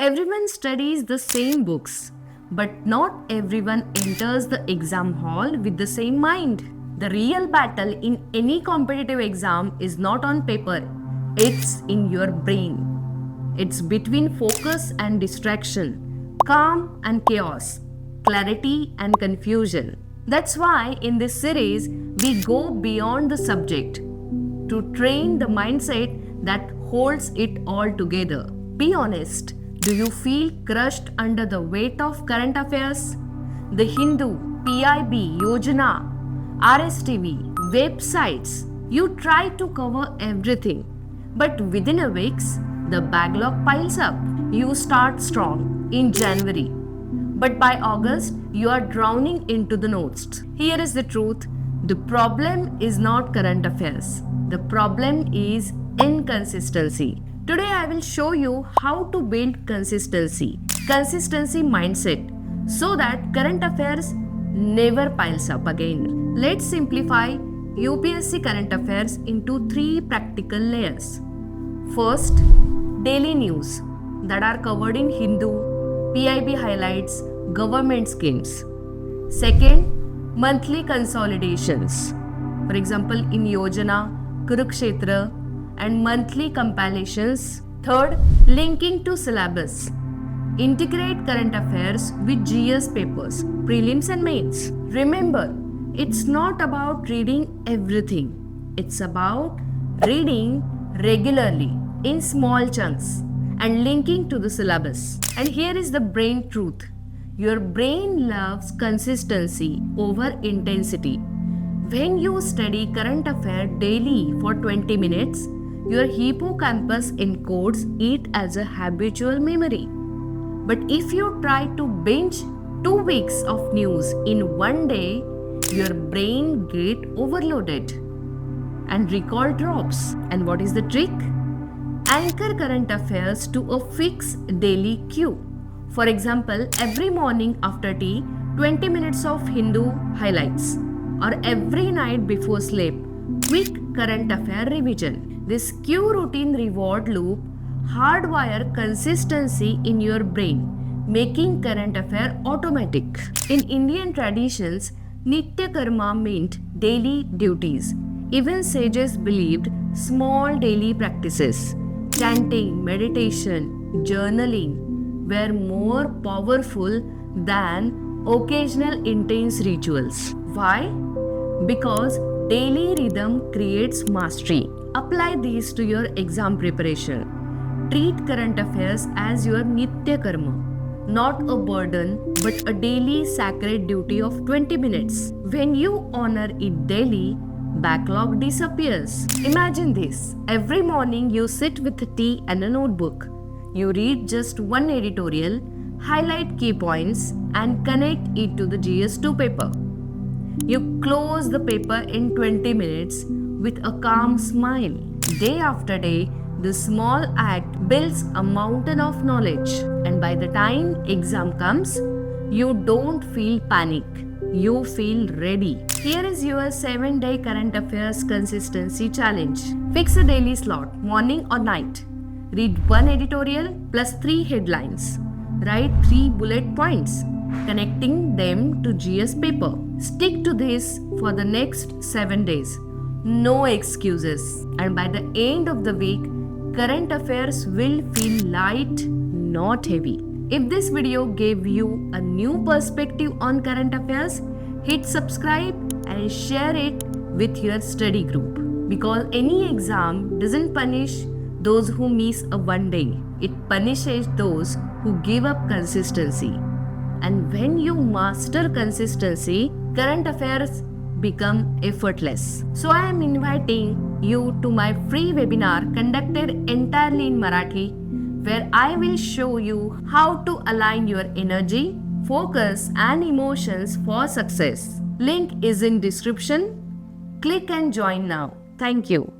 Everyone studies the same books, but not everyone enters the exam hall with the same mind. The real battle in any competitive exam is not on paper, it's in your brain. It's between focus and distraction, calm and chaos, clarity and confusion. That's why in this series, we go beyond the subject to train the mindset that holds it all together. Be honest, do you feel crushed under the weight of current affairs? The Hindu, PIB, Yojana, RSTV, websites, you try to cover everything. But within a week, the backlog piles up. You start strong in January, but by August, you are drowning into the notes. Here is the truth. The problem is not current affairs. The problem is inconsistency. Today I will show you how to build consistency mindset, so that current affairs never piles up again. Let's simplify UPSC current affairs into 3 practical layers. First, daily news that are covered in Hindu, PIB highlights, government schemes. Second, monthly consolidations. For example, in Yojana, Kurukshetra, and monthly compilations. Third, linking to syllabus. Integrate current affairs with GS papers, prelims and mains. Remember, it's not about reading everything. It's about reading regularly in small chunks and linking to the syllabus. And here is the brain truth. Your brain loves consistency over intensity. When you study current affair daily for 20 minutes, your hippocampus encodes it as a habitual memory. But if you try to binge 2 weeks of news in one day, your brain gets overloaded and recall drops. And what is the trick? Anchor current affairs to a fixed daily cue. For example, every morning after tea, 20 minutes of Hindu highlights, or every night before sleep, quick current affair revision. This cue routine reward loop hardwire consistency in your brain, making current affair automatic. In Indian traditions, Nitya Karma meant daily duties. Even sages believed small daily practices, chanting, meditation, journaling, were more powerful than occasional intense rituals. Why? Because daily rhythm creates mastery. Apply these to your exam preparation. Treat current affairs as your Nitya Karma, not a burden but a daily sacred duty of 20 minutes. When you honor it daily, backlog disappears. Imagine this. Every morning you sit with a tea and a notebook. You read just one editorial, highlight key points, and connect it to the GS2 paper. You close the paper in 20 minutes with a calm smile. Day after day, this small act builds a mountain of knowledge. And by the time exam comes, you don't feel panic. You feel ready. Here is your 7-day current affairs consistency challenge. Fix a daily slot, morning or night. Read 1 editorial plus 3 headlines. Write 3 bullet points, connecting them to GS paper. Stick to this for the next 7 days. No excuses. And by the end of the week, current affairs will feel light, not heavy. If this video gave you a new perspective on current affairs, hit subscribe and share it with your study group. Because any exam doesn't punish those who miss a one day. It punishes those who give up consistency. And when you master consistency, current affairs become effortless. So I am inviting you to my free webinar conducted entirely in Marathi, where I will show you how to align your energy, focus and emotions for success. Link is in description. Click and join now. Thank you.